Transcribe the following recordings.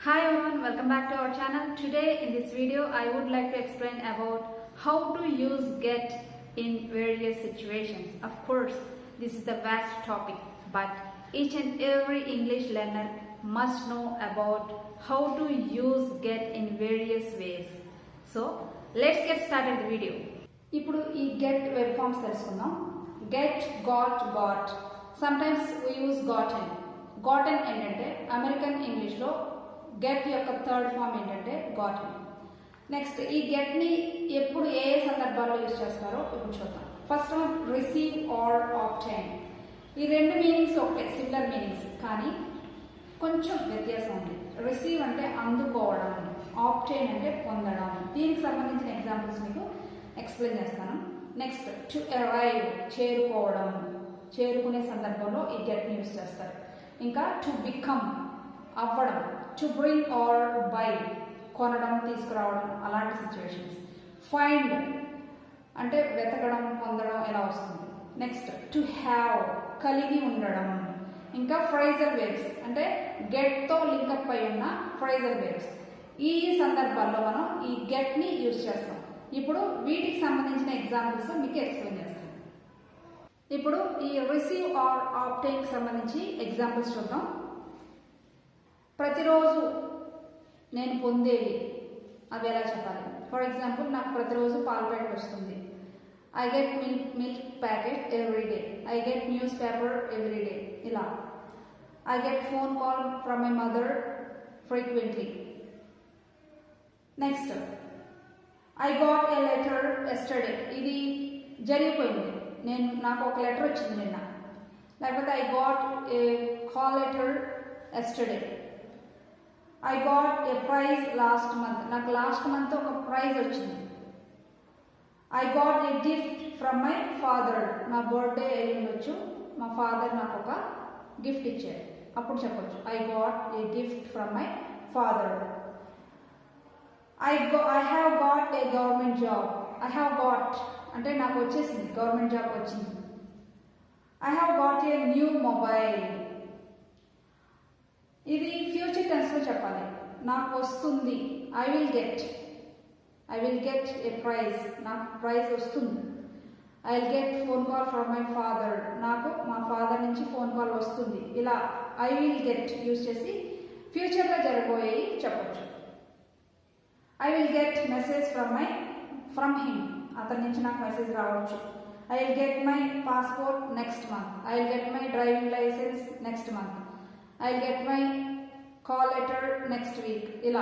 Hi everyone, welcome back to our channel. Today in this video I would like to explain about how to use get in various situations. Of course, this is a vast topic, but each and every English learner must know about how to use get in various ways. So let's get started the video. ఇప్పుడు ఈ get web forms తెలుసుకుందాం. Get, got. Sometimes we use gotten. Gotten ఏంటంటే American ఇంగ్లీష్లో get యొక్క third form ఏంటంటే గాటన్. Next ఈ గెట్ని ఎప్పుడు ఏ సందర్భాల్లో యూజ్ చేస్తారో ఇప్పుడు చూద్దాం. First one receive or obtain. ఈ రెండు మీనింగ్స్ ఒకటే, సిమిలర్ మీనింగ్స్, కానీ కొంచెం వ్యత్యాసం ఉంది. రిసీవ్ అంటే అందుకోవడం, ఆబ్టైన్ అంటే పొందడం. దీనికి సంబంధించిన ఎగ్జాంపుల్స్ మీకు ఎక్స్ప్లెయిన్ చేస్తాను. నెక్స్ట్ టు అరైవ్, చేరుకోవడం, చేరుకునే సందర్భంలో ఈ గెట్ని యూజ్ చేస్తారు. ఇంకా టు బికమ్, అవ్వడం, టు బ్రింగ్ ఆర్ బై, కొనడం, తీసుకురావడం, అలాంటి సిచ్యువేషన్స్. ఫైండ్ అంటే వెతకడం, పొందడం ఎలా వస్తుంది. నెక్స్ట్ టు హ్యావ్, కలిగి ఉండడం. ఇంకా ఫ్రైజల్ వేవ్స్ అంటే గెట్తో లింకప్ అయి ఉన్న ఫ్రైజల్ వేవ్స్. ఈ సందర్భాల్లో మనం ఈ గెట్ని యూజ్ చేస్తాం. ఇప్పుడు వీటికి సంబంధించిన ఎగ్జాంపుల్స్ మీకు ఎక్స్ప్లెయిన్ చేస్తాను. ఇప్పుడు ఈ రిసీవ్ ఆర్ ఆబ్టైన్కి సంబంధించి ఎగ్జాంపుల్స్ చూద్దాం. ప్రతిరోజు నేను పొందేవి, అవి ఎలా చెప్పాలి. ఫర్ ఎగ్జాంపుల్, నాకు ప్రతిరోజు పాల ప్యాకెట్ వస్తుంది. I get milk packet every day. I get newspaper every day. ఇలా. I get phone call from my mother frequently. Next I got a letter yesterday. ఇది జరిగిపోయింది, నాకు ఒక లెటర్ వచ్చింది నిన్న. లేకపోతే I got a call letter yesterday. I got a prize last month. నాకు last month ఒక ప్రైజ్ వచ్చింది. I got a gift from my father. నా బర్త్డే అయి ఉండొచ్చు, మా ఫాదర్ నాకు ఒక గిఫ్ట్ ఇచ్చారు, అప్పుడు చెప్పొచ్చు I got a gift from my father. I have got a government job. I have got అంటే నాకు వచ్చేసింది, గవర్నమెంట్ జాబ్ వచ్చింది. I have got a new mobile. ఇది ఫ్యూచర్ టెన్స్లో చెప్పాలి. నాకు వస్తుంది, I will get a prize. నాకు ప్రైజ్ వస్తుంది. I will get phone call from my father. నాకు మా ఫాదర్ నుంచి ఫోన్ కాల్ వస్తుంది. ఇలా ఐ విల్ గెట్ యూజ్ చేసి ఫ్యూచర్లో జరగబోయేవి చెప్పచ్చు. I will get message from him. అతని నుంచి నాకు మెసేజ్ రావచ్చు. I will get my passport next month. I will get my driving licence next month. I get my call letter next week. ఇలా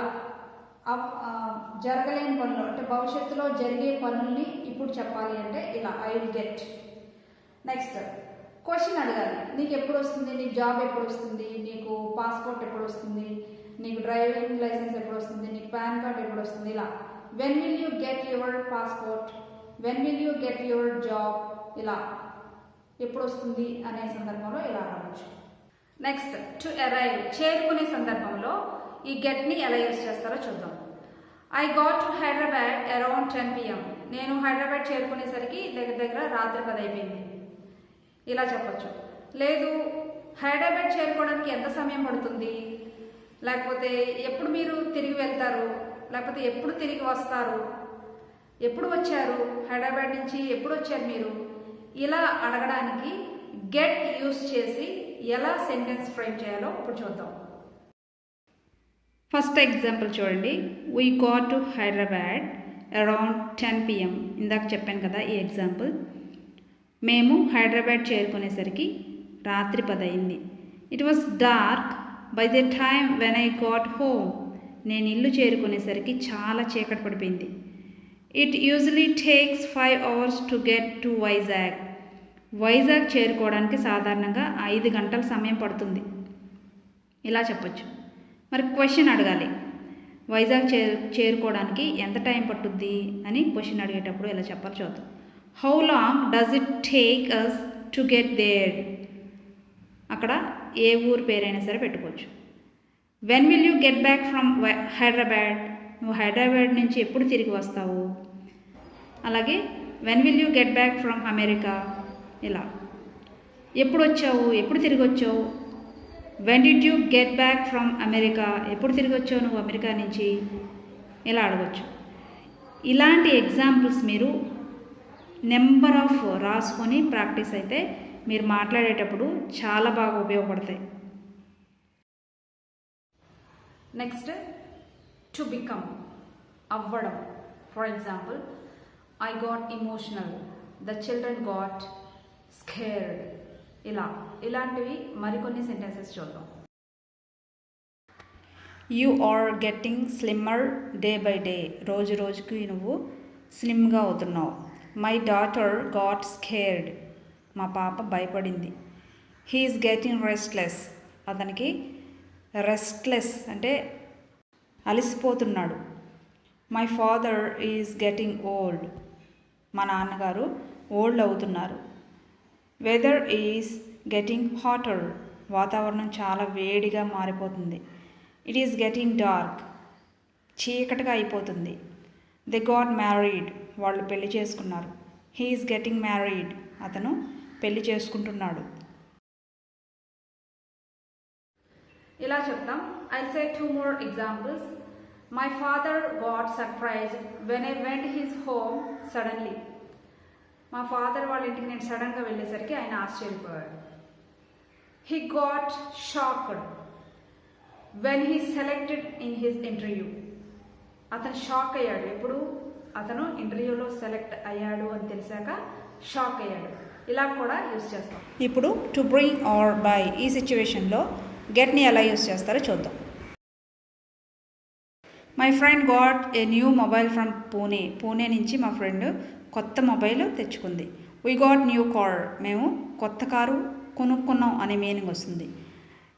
జరగలేని పనులు అంటే భవిష్యత్తులో జరిగే పనుల్ని ఇప్పుడు చెప్పాలి అంటే ఇలా I will get. Next question అడగాలి. నీకు ఎప్పుడు వస్తుంది, నీకు జాబ్ ఎప్పుడు వస్తుంది, నీకు పాస్పోర్ట్ ఎప్పుడు వస్తుంది, నీకు డ్రైవింగ్ లైసెన్స్ ఎప్పుడు వస్తుంది, నీకు పాన్ కార్డ్ ఎప్పుడు వస్తుంది. ఇలా when will you get your passport, when will you get your job, ఇలా ఎప్పుడు వస్తుంది అనే సందర్భంలో ఇలా అడగవచ్చు. నెక్స్ట్ టు అరైవ్, చేరుకునే సందర్భంలో ఈ గెట్ని ఎలా యూజ్ చేస్తారో చూద్దాం. I got to Hyderabad around 10 PM. నేను హైదరాబాద్ చేరుకునేసరికి దగ్గర రాత్రి 10 అయిపోయింది. ఇలా చెప్పచ్చు. లేదు, హైదరాబాద్ చేరుకోవడానికి ఎంత సమయం పడుతుంది, లేకపోతే ఎప్పుడు మీరు తిరిగి వెళ్తారు, లేకపోతే ఎప్పుడు తిరిగి వస్తారు, ఎప్పుడు వచ్చారు హైదరాబాద్ నుంచి, ఎప్పుడు వచ్చారు మీరు, ఇలా అడగడానికి గెట్ యూజ్ చేసి ఎలా సెంటెన్స్ ఫ్రేమ్ చేయాలో ఇప్పుడు చూద్దాం. ఫస్ట్ ఎగ్జాంపుల్ చూడండి. We got to Hyderabad around 10 PM. ఇందాక చెప్పాను కదా ఈ ఎగ్జాంపుల్. మేము హైదరాబాద్ చేరుకునేసరికి రాత్రి 10 అయింది. It was dark by the time when I got home. నేను ఇల్లు చేరుకునేసరికి చాలా చీకటి పడిపోయింది. It usually takes 5 hours to get to Vizag. Vizag చేరుకోవడానికి సాధారణంగా 5 గంటల సమయం పడుతుంది. ఇలా చెప్పచ్చు. మరి క్వశ్చన్ అడగాలి. వైజాగ్ చేరుకోవడానికి ఎంత టైం పట్టుద్ది అని క్వశ్చన్ అడిగేటప్పుడు ఎలా చెప్పాలి చూద్దాం. How long does it take us to get there. అక్కడ ఏ ఊరు పేరైనా సరే పెట్టుకోవచ్చు. When will you get back from Hyderabad. నువ్వు హైదరాబాద్ నుంచి ఎప్పుడు తిరిగి వస్తావు. అలాగే when will you get back from America. ఇలా ఎప్పుడు వచ్చావు, ఎప్పుడు తిరిగి వచ్చావు, when did you get back from America, ఎప్పుడు తిరిగి వచ్చావు నువ్వు అమెరికా నుంచి, ఇలా అడగచ్చు. ఇలాంటి ఎగ్జాంపుల్స్ మీరు నెంబర్ ఆఫ్ రాసుకొని ప్రాక్టీస్ అయితే మీరు మాట్లాడేటప్పుడు చాలా బాగా ఉపయోగపడతాయి. నెక్స్ట్, టు బికమ్, అవ్వడం. For example, I got emotional, the children got scared. ఇలాంటివి మరికొన్ని సెంటెన్సెస్ చూద్దాం. You are getting slimmer day by day, రోజు రోజుకి నువ్వు స్లిమ్గా అవుతున్నావు. మై డాటర్ గాట్ స్కేర్డ్, మా పాప భయపడింది. హీఈస్ గెటింగ్ రెస్ట్లెస్, అతనికి రెస్ట్లెస్ అంటే అలసిపోతున్నాడు. My father is getting old, మా నాన్నగారు ఓల్డ్ అవుతున్నారు. వెదర్ ఈజ్ గెటింగ్ హాటర్, వాతావరణం చాలా వేడిగా మారిపోతుంది. ఇట్ ఈస్ గెటింగ్ డార్క్, చీకటిగా అయిపోతుంది. దే గాట్ మ్యారీడ్, వాళ్ళు పెళ్లి చేసుకున్నారు. హీ ఈస్ గెటింగ్ మ్యారీడ్, అతను పెళ్లి చేసుకుంటున్నాడు. ఇలా చెప్తాం. I say 2 more examples. My father got surprised when I went his home suddenly, మా ఫాదర్ వాళ్ళ ఇంటికి నేను సడన్గా వెళ్ళేసరికి ఆయన ఆశ్చర్యపోయాడు. He got shocked when he selected in his interview, అతను షాక్ అయ్యాడు. ఎప్పుడు అతను ఇంటర్వ్యూలో సెలెక్ట్ అయ్యాడు అని తెలిసాక షాక్ అయ్యాడు. ఇలా కూడా యూజ్ చేస్తాం. ఇప్పుడు టు బ్రింగ్ ఆర్ బై, ఈ సిచ్యువేషన్లో గెట్ని ఎలా యూజ్ చేస్తారో చూద్దాం. My friend got a new mobile from Pune, Pune నుంచి మా ఫ్రెండ్ కొత్త మొబైల్ తెచ్చుకుంది. వీ గాట్ న్యూ కార్, మేము కొత్త కారు కొనుక్కున్నాం అనే మీనింగ్ వస్తుంది.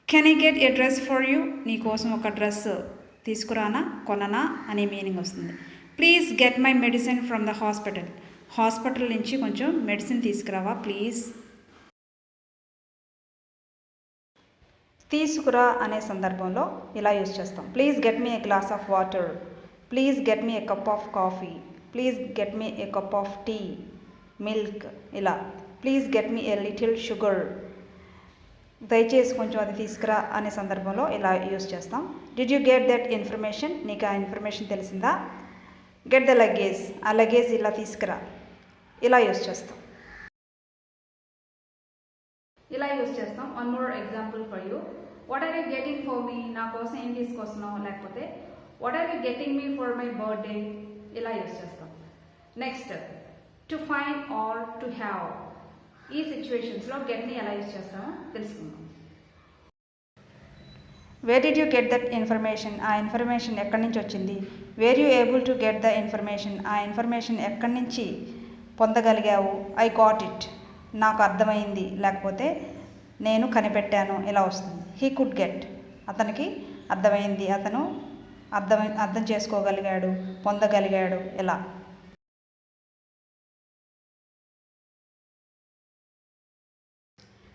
Can I get a dress for you, నీ కోసం ఒక డ్రెస్ తీసుకురానా, కొననా అనే మీనింగ్ వస్తుంది. Please get my medicine from the hospital, hospital నుంచి కొంచెం మెడిసిన్ తీసుకురావా ప్లీజ్. తీసుకురా అనే సందర్భంలో ఇలా యూజ్ చేస్తాం. Please get me a glass of water, please get me a cup of coffee, please get me a cup of tea, milk. ఇలా please get me a little sugar, దయచేసి కొంచెం అది తీసుకురా అనే సందర్భంలో ఇలా యూజ్ చేస్తాం. Did you get that information, నీకు ఆ ఇన్ఫర్మేషన్ తెలిసిందా. గెట్ ద లగేజ్, ఆ లగేజ్ ఇలా తీసుకురా, ఇలా యూజ్ చేస్తాం. ఇలా యూజ్ చేస్తాం. One more example for you. What are you getting for me, నా కోసం ఏం తీసుకొస్తున్నావు, లేకపోతే what are you getting me for my birthday, ఇలా యూజ్ చేస్తాం. Next, to find or to have, ఈ సిచ్యువేషన్స్లో గెట్ని ఎలా యూజ్ చేస్తామో తెలుసుకుందాం. Where did you get that information, ఆ ఇన్ఫర్మేషన్ ఎక్కడి నుంచి వచ్చింది. Were you able to get the information, ఆ ఇన్ఫర్మేషన్ ఎక్కడి నుంచి పొందగలిగావు. ఐ గాట్ ఇట్, నాకు అర్థమైంది, లేకపోతే నేను కనిపెట్టాను, ఇలా వస్తుంది. హీ కుడ్ గెట్, అతనికి అర్థమైంది, అతను అర్థం చేసుకోగలిగాడు, పొందగలిగాడు, ఇలా.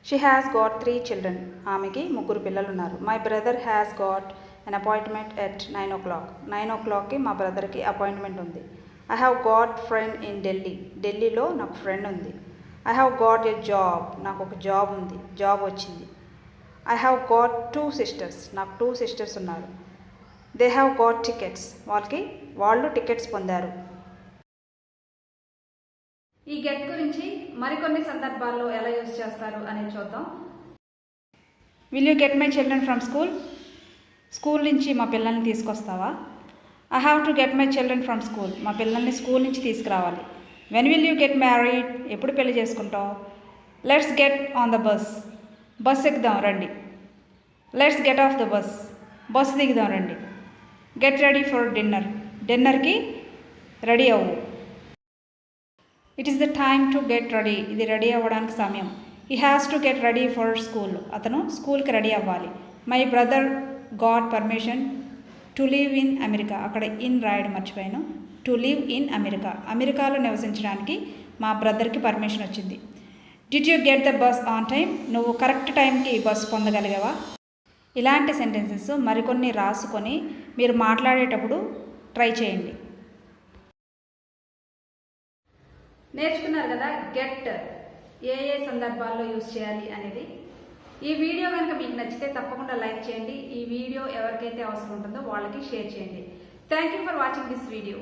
షీ హ్యాస్ గాట్ 3 children, ఆమెకి 3 పిల్లలు ఉన్నారు. My brother has got an appointment at 9 o'clock, 9 o'clockకి మా బ్రదర్కి అపాయింట్మెంట్ ఉంది. I have got friend in Delhi, ఢిల్లీలో నాకు ఫ్రెండ్ ఉంది. I have got A job, నాకు ఒక జాబ్ ఉంది, జాబ్ వచ్చింది. ఐ హ్యావ్ గాట్ 2 sisters, నాకు 2 sisters ఉన్నారు. దే హ్యావ్ గాట్ టికెట్స్, వాళ్ళు టికెట్స్ పొందారు. ఈ గెట్ గురించి మరికొన్ని సందర్భాల్లో ఎలా యూజ్ చేస్తారు అనేది చూద్దాం. Will you get my children from school, school నుంచి మా పిల్లల్ని తీసుకొస్తావా. I have to get my children from school, మా పిల్లల్ని స్కూల్ నుంచి తీసుకురావాలి. When will you get married, ఎప్పుడు పెళ్లి చేసుకుంటావు. Let's get on the bus, bus ఎక్కుదాం రండి. Let's get off the bus, bus దిగుదాం రండి. గెట్ రెడీ ఫర్ డిన్నర్, డిన్నర్కి రెడీ అవ్వు. It is the time to get ready, ఇది రెడీ అవ్వడానికి సమయం. He has to get ready for school, అతను స్కూల్కి రెడీ అవ్వాలి. My brother got permission to live in America, అక్కడ ఇన్ రాయడం మర్చిపోయాను. టు లివ్ ఇన్ అమెరికా, అమెరికాలో నివసించడానికి మా బ్రదర్కి పర్మిషన్ వచ్చింది. Did you get the bus on time, నువ్వు కరెక్ట్ టైంకి బస్ పొందగలిగావా. ఇలాంటి సెంటెన్సెస్ మరికొన్ని రాసుకొని మీరు మాట్లాడేటప్పుడు ట్రై చేయండి. నేర్చుకున్నారు కదా గెట్ ఏ సందర్భాల్లో యూజ్ చేయాలి అనేది. ఈ వీడియో కనుక మీకు నచ్చితే తప్పకుండా లైక్ చేయండి. ఈ వీడియో ఎవరికైతే అవసరం ఉంటుందో వాళ్ళకి షేర్ చేయండి. Thank you for watching this video.